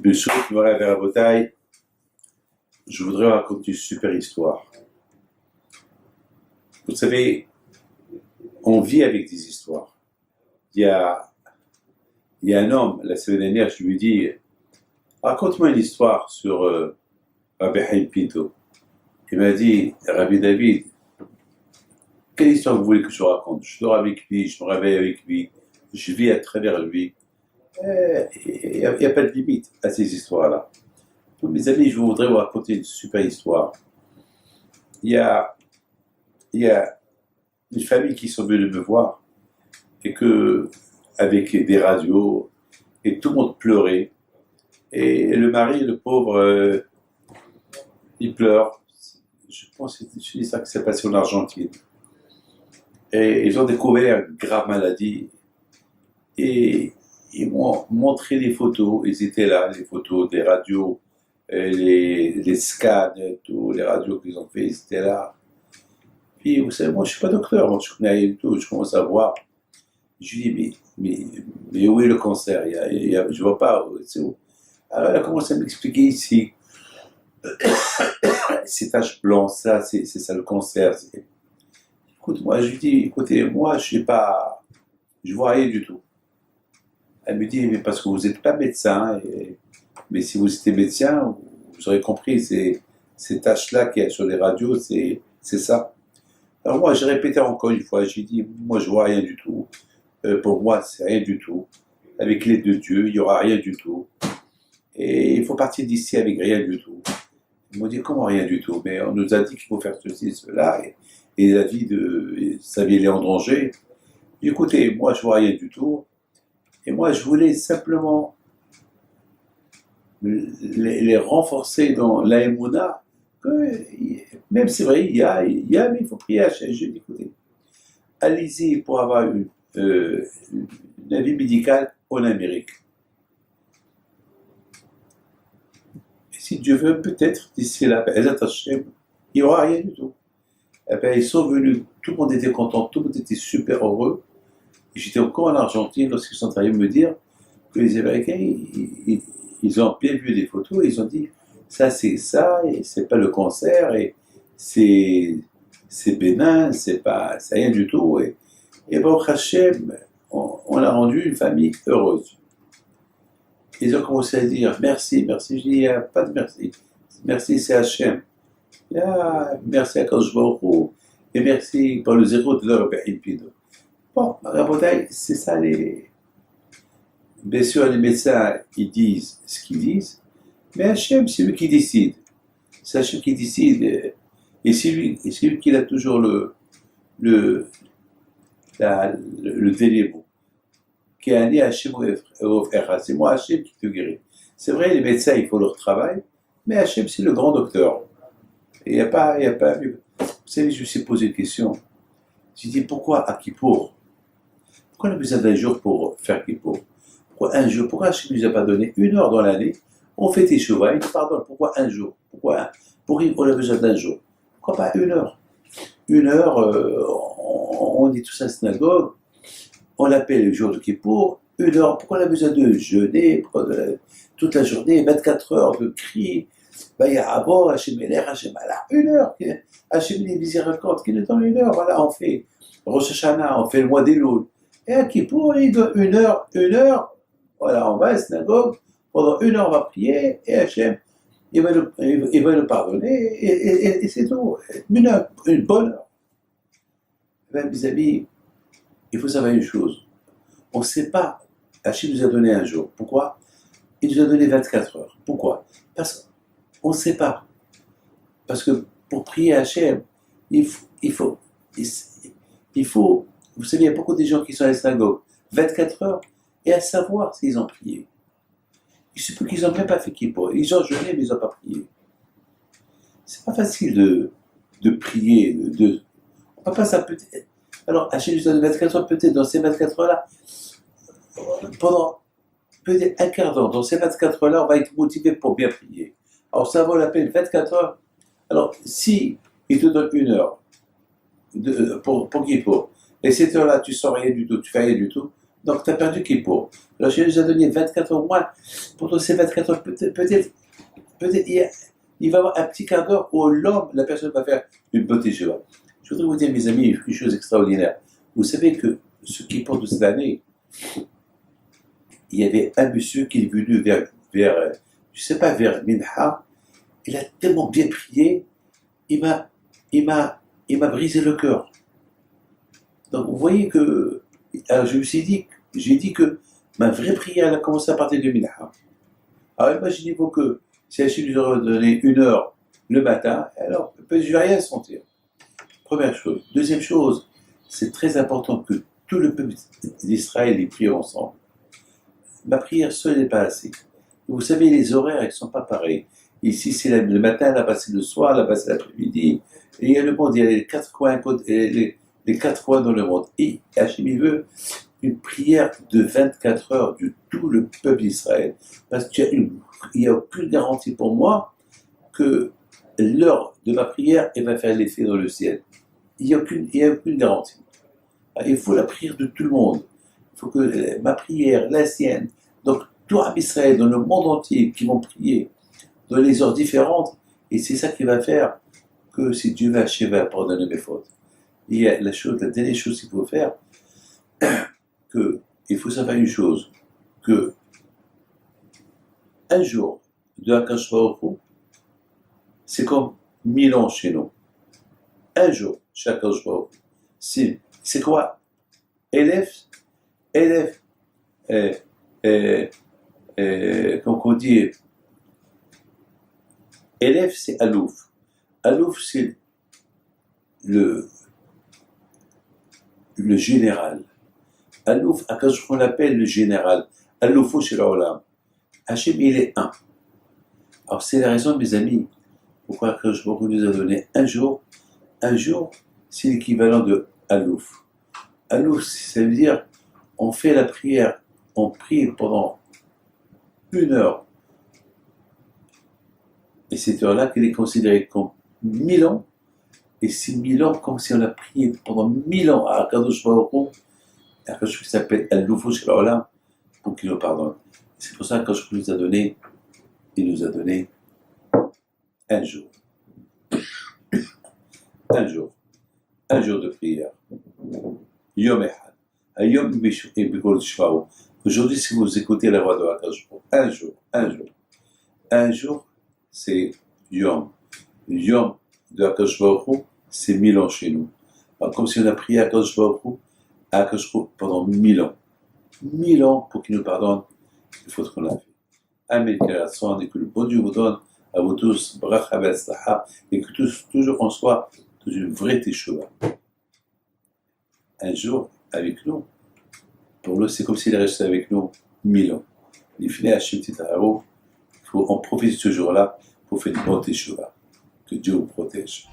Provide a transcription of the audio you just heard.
Monsieur Moral vers la bataille, je voudrais raconter une super histoire. Vous savez, on vit avec des histoires. Il y a, il y a un homme, la semaine dernière, je lui ai dit, raconte-moi une histoire sur Rabbi Haïm Pinto. Il m'a dit, Rabbi David, quelle histoire vous voulez que je raconte? Je dors avec lui, je me réveille avec lui, je vis à travers lui. Il n'y a pas de limite à ces histoires-là. Donc, mes amis, je voudrais vous raconter une super histoire. Il y a, il y a une famille qui sont venus me voir et que, avec des radios, et tout le monde pleurait. Et le mari, le pauvre, il pleure. Je pense que c'est ça qui s'est passé en Argentine. Et ils ont découvert une grave maladie. Et ils m'ont montré les photos. Ils étaient là, les photos des radios, les scans, tout, les radios qu'ils ont fait, ils étaient là. Puis, vous savez, moi, je ne suis pas docteur, moi, je connais rien du tout, je commence à voir. Je lui dis, mais où est le cancer? Je ne vois pas, c'est où? Alors, elle a commencé à m'expliquer ici. Ces taches blanches, ça, c'est ça le cancer. Écoute, moi, je lui dis, écoutez, moi, je sais pas, je vois rien du tout. Elle me dit, mais parce que vous n'êtes pas médecin, mais si vous étiez médecin, vous aurez compris, ces taches-là qu'il y a sur les radios, c'est ça. Alors moi, j'ai répété encore une fois, j'ai dit, moi, je vois rien du tout. Pour moi, c'est rien du tout. Avec l'aide de Dieu, il n'y aura rien du tout. Et il faut partir d'ici avec rien du tout. Ils m'ont dit, comment rien du tout? Mais on nous a dit qu'il faut faire ceci, cela, et la vie de sa vie, elle est en danger. Écoutez, moi, je vois rien du tout. Et moi, je voulais simplement les renforcer dans l'aïmouna. Même c'est vrai, il y a, mais il faut prier à Hachem. Je dis, écoutez, allez-y pour avoir une avis médical en Amérique. Et si Dieu veut, peut-être d'ici là, il n'y aura rien du tout. Et bien, ils sont venus, tout le monde était content, tout le monde était super heureux. Et j'étais encore en Argentine lorsqu'ils sont arrivés me dire que les Américains, ils ont bien vu des photos et ils ont dit ça c'est ça, et c'est pas le cancer, et c'est bénin, c'est rien du tout. Et bon, Hachem, on a rendu une famille heureuse. Ils ont commencé à dire merci, merci. Je dis, il n'y a pas de merci. Merci, c'est Hachem. Merci à Kadosh Baruch Hu, et merci pour le zéro de leur Pino. Bon, Rabotai, c'est ça les. Bien sûr, les médecins, ils disent ce qu'ils disent, mais Hachem, c'est lui qui décide. C'est Hachem qui décide, et c'est lui qui a toujours le délébo. Qui a dit Hachem c'est moi Hachem qui te guérit. C'est vrai, les médecins, ils font leur travail, mais Hachem, c'est le grand docteur. Et il n'y a pas. Vous savez, je me suis posé une question. Je me dit, pourquoi à Kippour? Pourquoi on a besoin d'un jour pour faire Kippour? Pourquoi un jour? Pourquoi Hachem ne nous a pas donné une heure dans l'année? On fait tes chevaux, il nous pardonne. Pourquoi un jour? Pourquoi on a besoin d'un jour? Pourquoi pas une heure? Une heure, on dit tout ça à la synagogue, on l'appelle le jour de Kippour, une heure. Pourquoi on a besoin de jeûner toute la journée, 24 heures de cris? Il y a avant, Hachem Eler, Hachem Allah, une heure. Hachem est miséricorde, qui nous donne une heure. Voilà, on fait Rosh Hashanah, on fait le mois des Loul. Et à Kippour, il donne une heure. Voilà, on va à la synagogue, pendant une heure, on va prier, et Hachem, il va nous pardonner, et c'est tout. Une bonne heure. Ben, mes amis, il faut savoir une chose. On ne sait pas. Hachem nous a donné un jour. Pourquoi? Il nous a donné 24 heures. Pourquoi? Parce qu'on ne sait pas. Parce que pour prier Hachem, il faut, vous savez, il y a beaucoup de gens qui sont à la synagogue 24 heures, et à savoir s'ils ont prié. Il se peut qu'ils n'ont même pas fait Kippour. Ils ont jeûné, mais ils n'ont pas prié. C'est pas facile de prier. On ne peut pas ça peut-être. Alors, Hachem nous donne 24 heures, peut-être dans ces 24 heures-là, pendant peut-être un quart d'heure, dans ces 24 heures-là, on va être motivé pour bien prier. Alors, ça vaut la peine, 24 heures. Alors, si il te donne une heure pour Kippour, et cette heure-là, tu ne sens rien du tout, tu fais rien du tout, Donc, tu as perdu Kippour. Alors, je nous a donné 24 heures au moins. Pour ces 24 heures, peut-être, il va y avoir un petit quart d'heure où l'homme, la personne va faire une beauté Shiva. Je voudrais vous dire, mes amis, une chose extraordinaire. Vous savez que ce Kippour de cette année, il y avait un monsieur qui est venu vers je sais pas, vers Minha. Il a tellement bien prié, il m'a brisé le cœur. Donc, vous voyez que, alors j'ai dit que ma vraie prière, elle a commencé à partir de Minha. Alors, imaginez-vous que si Hachim nous aurait donné 1 heure le matin, alors, je ne vais rien sentir. Première chose. Deuxième chose, c'est très important que tout le peuple d'Israël y prie ensemble. Ma prière seule n'est pas assez. Vous savez, les horaires, ils ne sont pas pareils. Ici, c'est le matin, là-bas, c'est le soir, là-bas, c'est l'après-midi. Et il y a le monde, il y a les 4 coins, les 4 coins dans le monde. Et Hachim, il veut une prière de 24 heures de tout le peuple d'Israël. Parce qu'il n'y a aucune garantie pour moi que l'heure de ma prière, elle va faire l'effet dans le ciel. Il n'y a aucune garantie. Il faut la prière de tout le monde. Il faut que ma prière, la sienne, donc tout Israël dans le monde entier qui vont prier dans les heures différentes, et c'est ça qui va faire que si Dieu va pardonner mes fautes. Il y a la dernière chose qu'il faut faire, il faut savoir une chose, que un jour de Akash Baruch Hu, c'est comme 1000 ans chez nous. Un jour, chaque Akash Baruch Hu. C'est quoi? Élève, comme on dit, élève, c'est Alouf. Alouf, c'est le général. Alouf, Akash, on l'appelle le général. Aloufo chez l'Olam. Hachem, il est un. Alors, c'est la raison, mes amis, pourquoi Akash nous a donné un jour. Un jour, c'est l'équivalent de Alouf. Alouf, ça veut dire, on fait la prière, on prie pendant 1 heure. Et cette heure-là, qu'elle est considérée comme 1000 ans. Et c'est 1000 ans comme si on a prié pendant 1000 ans à Akadosh Baruch Hu, quelque chose qui s'appelle Al-Loufou chez l'Olam, pour qu'il nous pardonne. C'est pour ça que quand il nous a donné un jour. Un jour de prière. Yom Echad. Ayom Bikol Shvaou. Aujourd'hui, si vous écoutez la voix de Akadosh Baruch Hu, un jour, c'est Yom. Yom de Akadosh Baruch Hu, c'est 1000 ans chez nous. Alors, comme si on a prié à Akadosh Baruch Hu pendant 1000 ans. 1000 ans pour qu'il nous pardonne les fautes qu'on a fait. Amen, Karatson, et que le bon Dieu vous donne à vous tous, bracha be'atzlacha, et que toujours on soit dans une vraie teshuva. Un jour, avec nous, pour nous, c'est comme s'il est resté avec nous 1000 ans. Il faut en profiter de ce jour-là pour faire une bonne teshuva. Que Dieu vous protège.